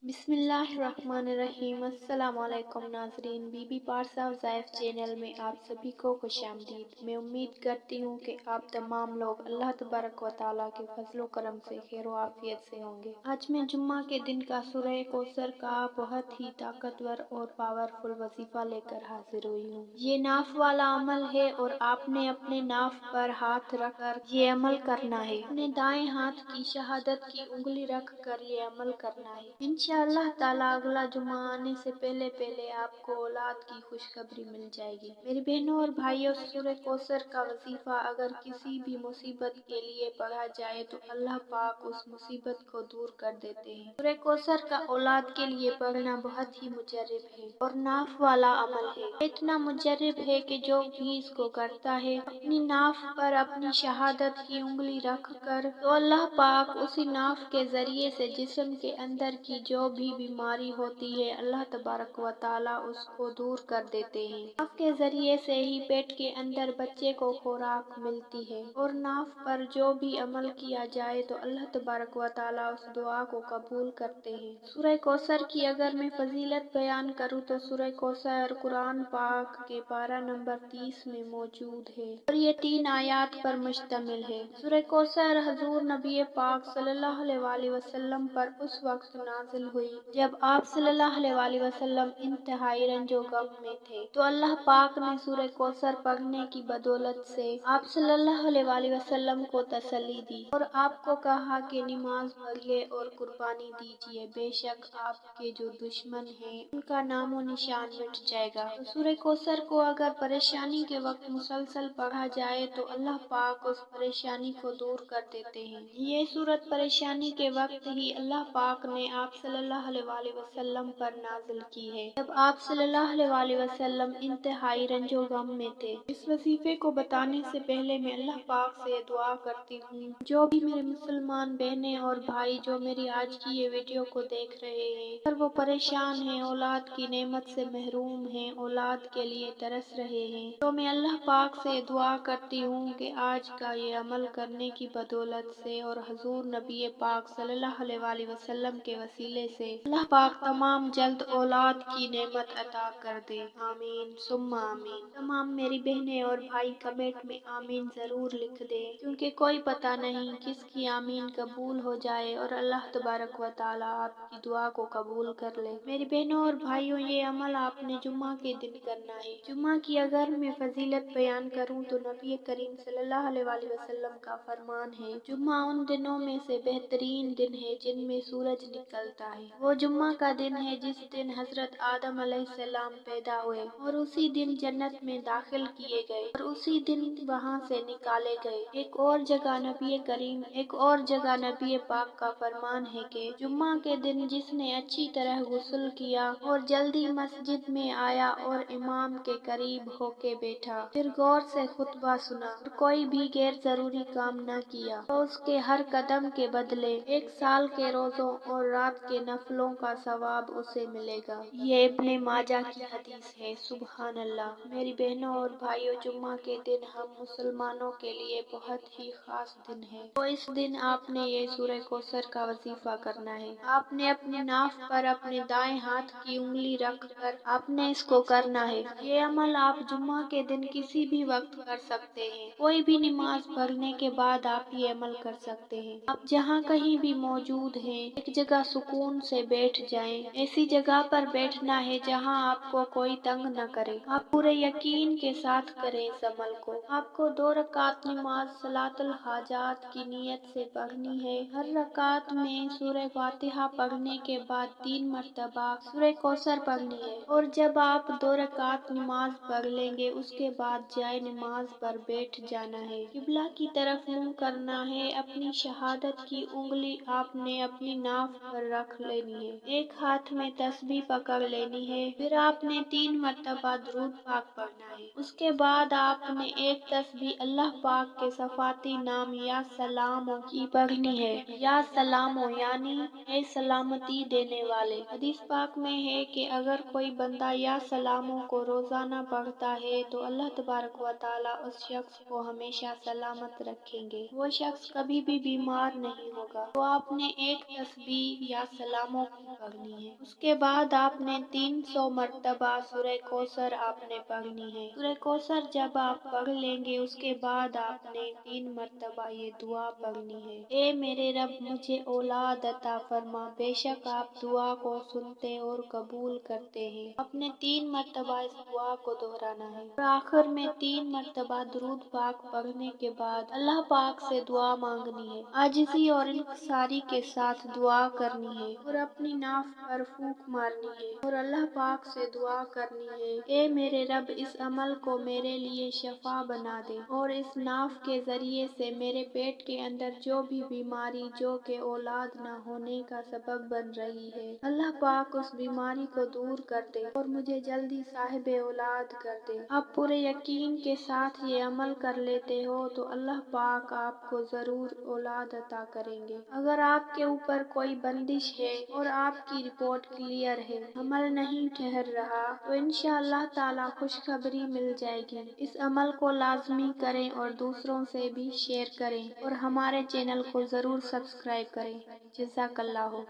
बिस्मिल्लाहिर्रहमानिर्रहीम। अस्सलाम वालेकुम नाज़रीन, बीबी पारसा ज़ाइफ चैनल में आप सभी को खुशामदीद। मैं उम्मीद करती हूँ कि आप तमाम लोग अल्लाह तबारक व तआला के फजलो करम से खैर व आफियत से होंगे। आज मैं जुम्मा के दिन का सूरह कौसर का बहुत ही ताकतवर और पावरफुल वजीफा लेकर हाजिर हुई हूँ। ये नाफ वाला अमल है और आपने अपने नाफ पर हाथ रख कर ये अमल करना है। अपने दाएं हाथ की शहादत की उंगली रख कर ये अमल करना है। इंशाअल्लाह ताला अगला जुम्मा आने से पहले आपको औलाद की खुशखबरी मिल जाएगी। मेरी बहनों और भाइयों, सूरह कौसर का वजीफा अगर किसी भी मुसीबत के लिए पढ़ा जाए तो अल्लाह पाक उस मुसीबत को दूर कर देते हैं। सूरह कौसर का औलाद के लिए पढ़ना बहुत ही मुजर्रब है और नाफ वाला अमल है। इतना मुजर्रब है कि जो भी इसको करता है अपनी नाफ पर अपनी शहादत की उंगली रख कर तो अल्लाह पाक उसी नाफ के जरिए से जिस्म के अंदर की जो भी बीमारी होती है अल्लाह तबारक व ताला उसको दूर कर देते हैं। नाफ के जरिए से ही पेट के अंदर बच्चे को खुराक मिलती है और नाफ पर जो भी अमल किया जाए तो अल्लाह तबारक व ताला उस दुआ को कबूल करते हैं। सूरह कौसर की अगर मैं फजीलत बयान करूँ तो सूरह कौसर कुरान पाक के पारा नंबर 30 में मौजूद है और ये 3 आयात पर मुश्तमिल है। सूरह कौसर हजूर नबी पाक सल्लल्लाहु अलैहि वसल्लम पर उस वक्त नाजिल हुई जब आप सल्लल्लाहु अलैहि वसल्लम इंतहाई रंजो गम में थे, तो अल्लाह पाक ने सूरह कौसर पढ़ने की बदौलत से आप सल्लल्लाहु अलैहि वसल्लम को तसल्ली दी और आपको कहा कि नमाज पढ़िए और कुर्बानी दीजिए, बेशक आपके जो दुश्मन हैं उनका नामो निशान मिट जाएगा। तो सूरह कौसर को अगर परेशानी के वक्त मुसलसल पढ़ा जाए तो अल्लाह पाक उस परेशानी को दूर कर देते हैं। ये सूरत परेशानी के वक्त ही अल्लाह पाक ने आप सल्लल्लाहु अलैहि वसल्लम पर नाजिल की है जब आप सल्लल्लाहु अलैहि वसल्लम इंतहाई रंजो गम में थे। इस वजीफे को बताने से पहले मैं अल्लाह पाक से दुआ करती हूँ जो भी मेरे मुसलमान बहनें और भाई जो मेरी आज की ये वीडियो को देख रहे हैं अगर वो परेशान हैं, औलाद की नेमत से महरूम हैं, औलाद के लिए तरस रहे हैं, तो मैं अल्लाह पाक से दुआ करती हूँ कि आज का ये अमल करने की बदौलत से और हजूर नबी पाक सल्लल्लाहु अलैहि वसल्लम के वसीले से अल्लाह पाक तमाम जल्द औलाद की नेमत अता कर दे। आमीन सुम्मा आमीन। तमाम मेरी बहनें और भाई कमेंट में आमीन जरूर लिख दे, क्योंकि कोई पता नहीं किसकी आमीन कबूल हो जाए और अल्लाह तबारक व ताला आपकी दुआ को कबूल कर ले। मेरी बहनों और भाइयों, ये अमल आपने जुम्मा के दिन करना है। जुम्मा की अगर मैं फजीलत बयान करूँ तो नबी करीम सल्लल्लाहु अलैहि वसल्लम का फरमान है, जुम्मा उन दिनों में से बेहतरीन दिन है जिनमें सूरज निकलता है। वो जुम्मा का दिन है जिस दिन हजरत आदम अलैहिस्सलाम पैदा हुए और उसी दिन जन्नत में दाखिल किए गए और उसी दिन वहाँ से निकाले गए। एक और जगह नबी पाक का फरमान है कि जुम्मा के दिन जिसने अच्छी तरह गुस्ल किया और जल्दी मस्जिद में आया और इमाम के करीब होके बैठा, फिर गौर से खुतबा सुना और कोई भी गैर जरूरी काम न किया, तो उसके हर कदम के बदले 1 साल के रोजों और रात के नफलों का सवाब उसे मिलेगा। ये इब्ने माजा की हदीस है। सुबहान अल्लाह। मेरी बहनों और भाइयों, जुम्मा के दिन हम मुसलमानों के लिए बहुत ही खास दिन है। तो इस दिन आपने ये सूरह कौसर का वजीफा करना है। आपने अपनी नाफ पर अपने दाएं हाथ की उंगली रख कर आपने इसको करना है। ये अमल आप जुम्मा के दिन किसी भी वक्त कर सकते हैं। कोई भी नमाज पढ़ने के बाद आप ये अमल कर सकते हैं। आप जहाँ कहीं भी मौजूद हैं, एक जगह सुकून से बैठ जाएं। ऐसी जगह पर बैठना है जहाँ आपको कोई तंग न करे। आप पूरे यकीन के साथ करें इस अमल को। आपको 2 रकात नमाज सलातुल हाजात की नीयत से पढ़नी है। हर रकात में सूरह फातिहा पढ़ने के बाद 3 मरतबा सूरह कौसर पढ़नी है और जब आप 2 रकात नमाज पढ़ लेंगे उसके बाद जाए नमाज पर बैठ जाना है। किबला की तरफ मुंह करना है। अपनी शहादत की उंगली आपने अपनी नाफ पर रख लेनी है। एक हाथ में तस्बीह पकड़ लेनी है। फिर आपने 3 मरतबा दुरूद पाक पढ़ना है। उसके बाद आपने एक तस्बीह अल्लाह पाक के सफाती नाम या सलामो की पढ़नी है। या सलामो यानी ए सलामती देने वाले। हदीस पाक में है कि अगर कोई बंदा या सलामो को रोजाना पढ़ता है तो अल्लाह तबारक व ताला उस शख्स को हमेशा सलामत रखेंगे। वो शख्स कभी भी बीमार नहीं होगा। तो आपने एक तस्बीह या सलामों की पढ़नी है। उसके बाद आपने 300 मरतबा सूरह कौसर आपने पढ़नी है। सूरह कौसर जब आप पढ़ लेंगे उसके बाद आपने 3 मरतबा ये दुआ पढ़नी है। ए मेरे रब, मुझे औलाद अता फरमा, बेशक आप दुआ को सुनते और कबूल करते हैं। आपने 3 मरतबा इस दुआ को दोहराना है और आखिर में 3 मरतबा दुरूद पाक पढ़ने के बाद अल्लाह पाक से दुआ मांगनी है। आजिज़ी और इंकिसारी के साथ दुआ करनी है और अपनी नाफ पर फूंक मारनी है और अल्लाह पाक से दुआ करनी है, ए मेरे रब, इस अमल को मेरे लिए शफा बना दे और इस नाफ के जरिए से मेरे पेट के अंदर जो भी बीमारी जो के औलाद न होने का सबब बन रही है, अल्लाह पाक उस बीमारी को दूर कर दे और मुझे जल्दी साहिब औलाद कर दे। आप पूरे यकीन के साथ ये अमल कर लेते हो तो अल्लाह पाक आपको जरूर औलाद अता करेंगे। अगर आपके ऊपर कोई बंदिश है और आपकी रिपोर्ट क्लियर है, अमल नहीं ठहर रहा, तो इंशाअल्लाह ताला खुशखबरी मिल जाएगी। इस अमल को लाजमी करें और दूसरों से भी शेयर करें और हमारे चैनल को जरूर सब्सक्राइब करें। जज़ाकल्लाह।